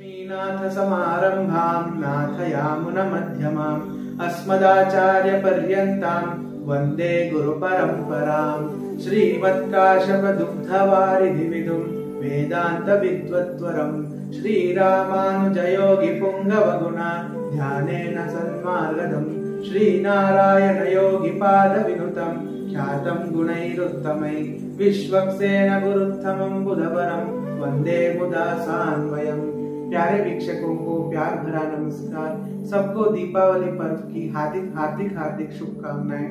लक्ष्मीनाथ समारंभां नाथयामुनमध्यमाम् अस्मदाचार्यपर्यन्तां वन्दे गुरुपरम्परां श्रीमत्काश्यपदुग्धवारिधिविदुं वेदान्तविद्वत्वरं श्रीरामानुजयोगिपुङ्गवगुणा ध्यानेन सन्मार्गदं श्रीनारायणयोगिपादविनुतं ख्यातं गुणैरुत्तमै विश्वक्सेन गुरुत्तमं बुधवरं वंदे मुदा सान्वयम्। प्यारे वीक्षकों को प्यार भरा नमस्कार। सबको दीपावली पर्व की हार्दिक शुभकामनाएं।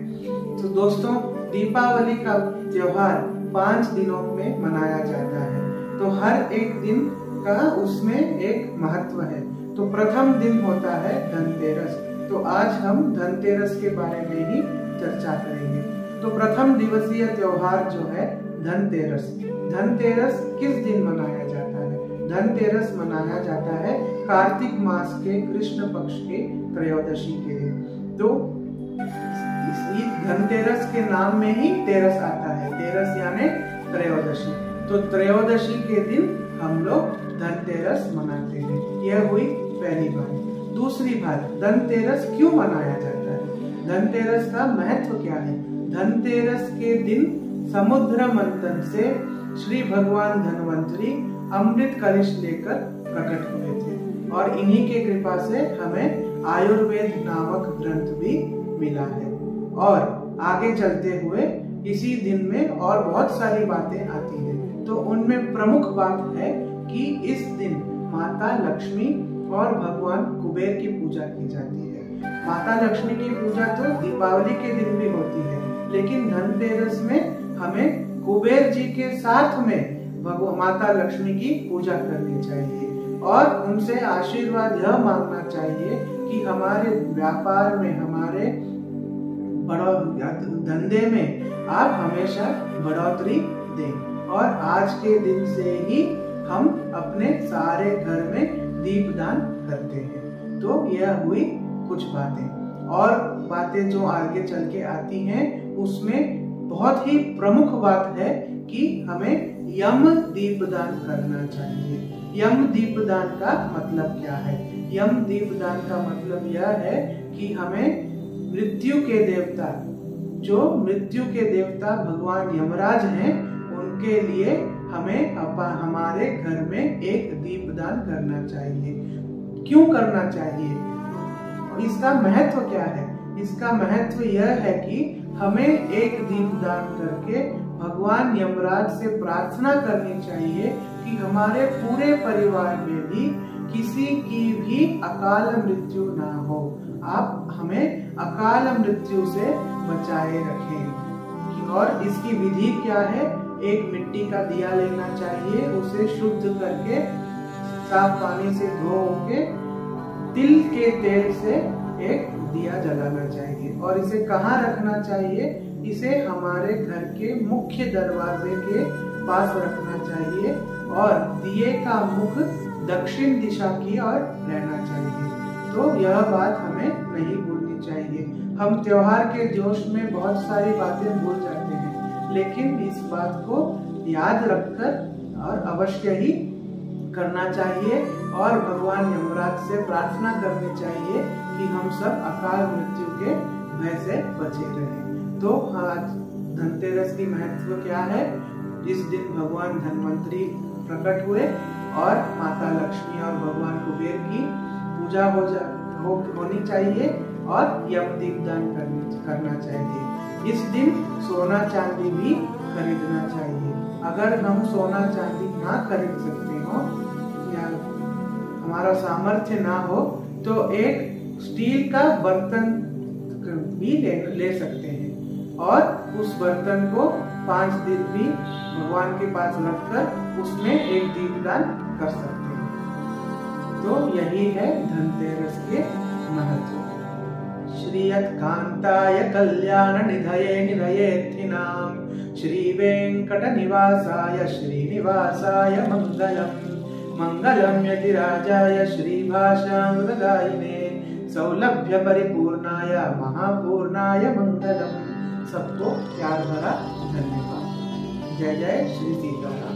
तो दोस्तों, दीपावली का त्योहार 5 दिनों में मनाया जाता है। तो हर एक दिन का उसमें एक महत्व है। तो प्रथम दिन होता है धनतेरस। तो आज हम धनतेरस के बारे में ही चर्चा करेंगे। तो प्रथम दिवसीय त्योहार जो है धनतेरस। धनतेरस किस दिन मनाया जाता है? धनतेरस मनाया जाता है कार्तिक मास के कृष्ण पक्ष के त्रयोदशी के दिन। तो इस धनतेरस के नाम में ही तेरस आता है। तेरस यानी त्रयोदशी। तो त्रयोदशी के दिन हम लोग धनतेरस मनाते हैं। यह हुई पहली बात। दूसरी बात, धनतेरस क्यों मनाया जाता है? धनतेरस का महत्व क्या है? धनतेरस के दिन समुद्र मंथन से श्री भगवान धन्वंतरी अमृत कलश लेकर प्रकट हुए थे और इन्हीं के कृपा से हमें आयुर्वेद नामक ग्रंथ भी मिला है। और आगे चलते हुए इसी दिन में और बहुत सारी बातें आती हैं। तो उनमें प्रमुख बात है कि इस दिन माता लक्ष्मी और भगवान कुबेर की पूजा की जाती है। माता लक्ष्मी की पूजा तो दीपावली के दिन भी होती है, लेकिन धनतेरस में हमें कुबेर जी के साथ में माता लक्ष्मी की पूजा करनी चाहिए और उनसे आशीर्वाद यह मांगना चाहिए कि हमारे व्यापार में, हमारे धंधे में आप हमेशा बढ़ोतरी दें। और आज के दिन से ही हम अपने सारे घर में दीपदान करते हैं। तो यह हुई कुछ बातें। और बातें जो आगे चल के आती हैं उसमें बहुत ही प्रमुख बात है कि हमें यम दीपदान करना चाहिए। यम दीपदान का मतलब क्या है? यम दीपदान का मतलब यह है कि हमें मृत्यु के देवता, जो मृत्यु के देवता भगवान यमराज हैं, उनके लिए हमें हमारे घर में एक दीपदान करना चाहिए। क्यों करना चाहिए? इसका महत्व क्या है? इसका महत्व यह है कि हमें एक दीपदान करके भगवान यमराज से प्रार्थना करनी चाहिए कि हमारे पूरे परिवार में भी किसी की भी अकाल मृत्यु ना हो। आप हमें अकाल मृत्यु से बचाए रखें। और इसकी विधि क्या है? एक मिट्टी का दिया लेना चाहिए, उसे शुद्ध करके साफ पानी से धो के तिल के तेल से एक दिया जलाना चाहिए। और इसे कहाँ रखना चाहिए? इसे हमारे घर के मुख्य दरवाजे के पास रखना चाहिए और दिए का मुख दक्षिण दिशा की ओर रहना चाहिए। तो यह बात हमें नहीं भूलनी चाहिए। हम त्योहार के जोश में बहुत सारी बातें भूल जाते हैं, लेकिन इस बात को याद रखकर और अवश्य ही करना चाहिए और भगवान यमराज से प्रार्थना करनी चाहिए कि हम सब अकाल मृत्यु के भय से बचे रहें। तो आज धनतेरस की महत्व क्या है? जिस दिन भगवान धन्वंतरी प्रकट हुए और माता लक्ष्मी और भगवान कुबेर की पूजा होनी चाहिए और यम दीपदान करना चाहिए। इस दिन सोना चांदी भी खरीदना चाहिए। अगर हम सोना चांदी ना खरीद सकते हो या हमारा सामर्थ्य ना हो तो एक स्टील का बर्तन भी ले सकते हैं और उस बर्तन को 5 दिन भी भगवान के पास रखकर उसमें एक दीपदान कर सकते हैं। तो यही है धनतेरस के महत्व। श्रीयत्कान्ताय कल्याण निधये निधयेत्थिनां श्री वेंकट निवासाय श्रीनिवासाय मंगलम। मंगलम यतिराजाय श्रीभाषामृतगायिने सौलभ्य परिपूर्णाय महापूर्णाय मंगलम। सबको प्यार भरा धन्यवाद। जय जय श्री सीताराम।